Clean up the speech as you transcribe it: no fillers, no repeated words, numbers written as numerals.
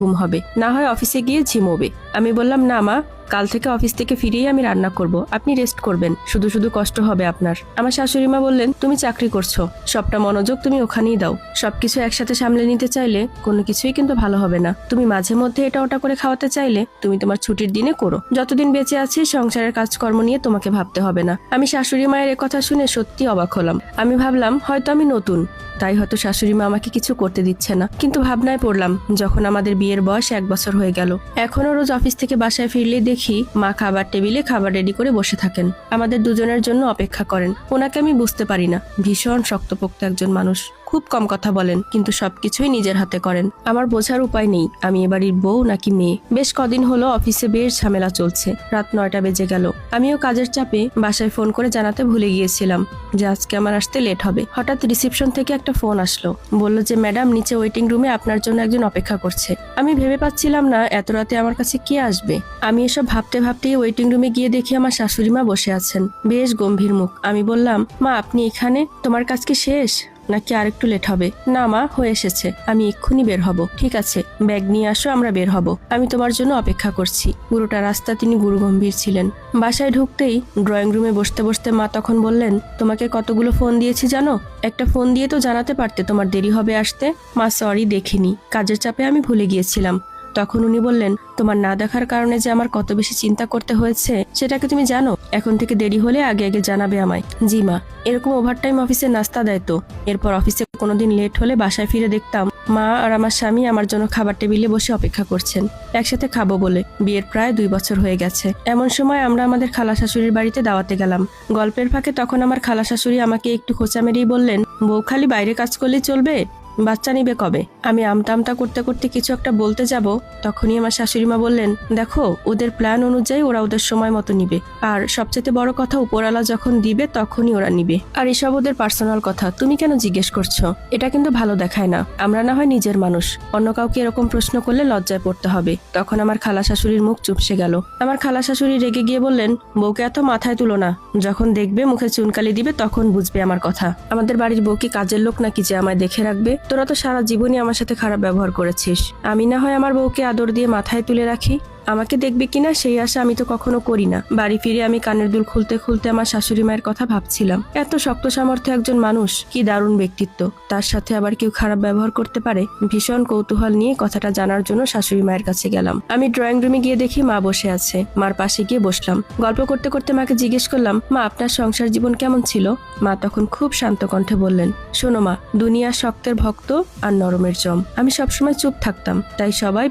ঘুম হবে, না হয় অফিসে গিয়ে ঝিমোবে। আমি বললাম, না মা, কাল থেকে অফিস থেকে ফিরেই আমি রান্না করব, আপনি রেস্ট করবেন, শুধু শুধু কষ্ট হবে আপনার। আমার শাশুড়ি মা বললেন, তুমি চাকরি করছো, সবটা মনোযোগ তুমি ওখানেই দাও। সবকিছু একসাথে সামলে নিতে চাইলে কোনো কিছুই কিন্তু ভালো হবে না। তুমি মাঝে মধ্যে এটা ওটা করে খাওয়াতে চাইলে তুমি তোমার ছুটির দিনে করো। যতদিন বেঁচে আছি সংসারের কাজকর্ম নিয়ে তোমাকে ভাবতে হবে না। আমি শাশুড়ি মায়ের কথা শুনে সত্যি অবাক হলাম। আমি ভাবলাম হয়তো আমি নতুন, তাই হয়তো শাশুড়ি মা আমাকে কিছু করতে দিচ্ছে না। কিন্তু ভাবনায় পড়লাম, যখন আমাদের বিয়ের বয়স 1 বছর হয়ে গেল, এখনো রোজ অফিস থেকে বাসায় ফিরলে দেখি মা খাবার টেবিলে খাবার রেডি করে বসে থাকেন, আমাদের দুজনের জন্য অপেক্ষা করেন। ওনাকে আমি বুঝতে পারি না, ভীষণ শক্তপোক্ত একজন মানুষ, খুব কম কথা বলেন, কিন্তু সবকিছুই নিজের হাতে করেন। আমার বোঝার উপায় নেই আমি এবাড়ির বউ নাকি মেয়ে। বেশ কদিন হলো অফিসে বেশ ঝামেলা চলছে। রাত 9টা বেজে গেল। আমিও কাজের চাপে বাসায় ফোন করে জানাতে ভুলে গিয়েছিলাম যে আজকে আমার আসতে লেট হবে। হঠাৎ রিসেপশন থেকে একটা ফোন আসলো, বলল যে ম্যাডাম, নিচে ওয়েটিং রুমে আপনার জন্য একজন অপেক্ষা করছে। আমি ভেবে পাচ্ছিলাম না এত রাতে আমার কাছে কে আসবে। আমি এসব ভাবতে ভাবতেই ওয়েটিং রুমে গিয়ে দেখি আমার শাশুড়ি মা বসে আছেন, বেশ গম্ভীর মুখ। আমি বললাম, মা আপনি এখানে, তোমার কাজ কি শেষ নাকি আরেকটু লেট হবে? না মা, হয়ে এসেছে, আমি এক্ষুনি বের হব। ঠিক আছে, ব্যাগ নিয়ে আসো, আমরা বের হব, আমি তোমার জন্য অপেক্ষা করছি। পুরোটা রাস্তা তিনি গুরুগম্ভীর ছিলেন। বাসায় ঢুকতেই ড্রয়িং রুমে বসতে বসতে মা তখন বললেন, তোমাকে কতগুলো ফোন দিয়েছি জানো? একটা ফোন দিয়ে তো জানাতে পারতে তোমার দেরি হবে আসতে। মা সরি, দেখিনি, কাজের চাপে আমি ভুলে গিয়েছিলাম। তখন উনি বললেন, তোমার না দেখার কারণে যে আমার কত বেশি চিন্তা করতে হয়েছে সেটাকে তুমি জানো? এখন থেকে দেরি হলে আগে আগে জানাবে আমায়। জি মা। এরকম ওভারটাইম অফিসে নাস্তা দেয় তো। এরপর অফিসে কোনোদিন লেট হলে বাসায় ফিরে দেখতাম মা আর আমার স্বামী আমার জন্য খাবার টেবিলে বসে অপেক্ষা করছেন, একসাথে খাবো বলে। বিয়ের প্রায় 2 বছর হয়ে গেছে। এমন সময় আমরা আমাদের খালা শাশুড়ির বাড়িতে দাওয়াতে গেলাম। গল্পের ফাঁকে তখন আমার খালা শাশুড়ি আমাকে একটু খোঁচা মেরেই বললেন, বউ খালি বাইরে কাজ করলেই চলবে, বাচ্চা নিবে কবে? আমি আমতা করতে করতে কিছু একটা বলতে যাব, তখনই আমার শাশুড়ি মা বললেন, দেখো ওদের প্ল্যান অনুযায়ী ওরা ওদের সময় মতো নিবে, আর সবচেয়ে বড় কথা উপরওয়ালা যখন দিবে তখনই ওরা নিবে। আর এসব ওদের পার্সোনাল কথা, তুমি কেন জিজ্ঞেস করছো? এটা কিন্তু ভালো দেখায় না। আমরা না হয় নিজের মানুষ, অন্য কাউকে এরকম প্রশ্ন করলে লজ্জায় পড়তে হবে। তখন আমার খালা শাশুড়ির মুখ চুপসে গেল। আমার খালা শাশুড়ি রেগে গিয়ে বললেন, বউকে এত মাথায় তুলো না, যখন দেখবে মুখে চুনকালি দিবে তখন বুঝবে আমার কথা। আমাদের বাড়ির বউ কি কাজের লোক নাকি যে আমায় দেখে রাখবে? তোরা তো সারা জীবনই আমার সাথে খারাপ ব্যবহার করেছিস। আমি না হয় আমার বউকে আদর দিয়ে মাথায় তুলে রাখি, আমাকে দেখবে কিনা সেই আশা আমি তো কখনো করি না। বাড়ি ফিরে আমি কানের দুল খুলতে খুলতে আমার শাশুড়ি মায়ের কথা ভাবছিলাম। এত শক্ত সামর্থ্য একজন মানুষ, কি দারুণ ব্যক্তিত্ব, তার সাথে আবার কেউ খারাপ ব্যবহার করতে পারে। ভীষণ কৌতূহল নিয়ে কথাটা জানার জন্য শাশুড়ি মায়ের কাছে গেলাম। আমি ড্রয়িং রুমে গিয়ে দেখি মা বসে আছে। মার পাশে গিয়ে বসলাম। গল্প করতে করতে মাকে জিজ্ঞেস করলাম, মা আপনার সংসার জীবন কেমন ছিল? মা তখন খুব শান্ত কণ্ঠে বললেন, শোনো মা, দুনিয়া শক্তের ভক্ত আর নরমের জম। আমি সবসময় চুপ থাকতাম, তাই সবাই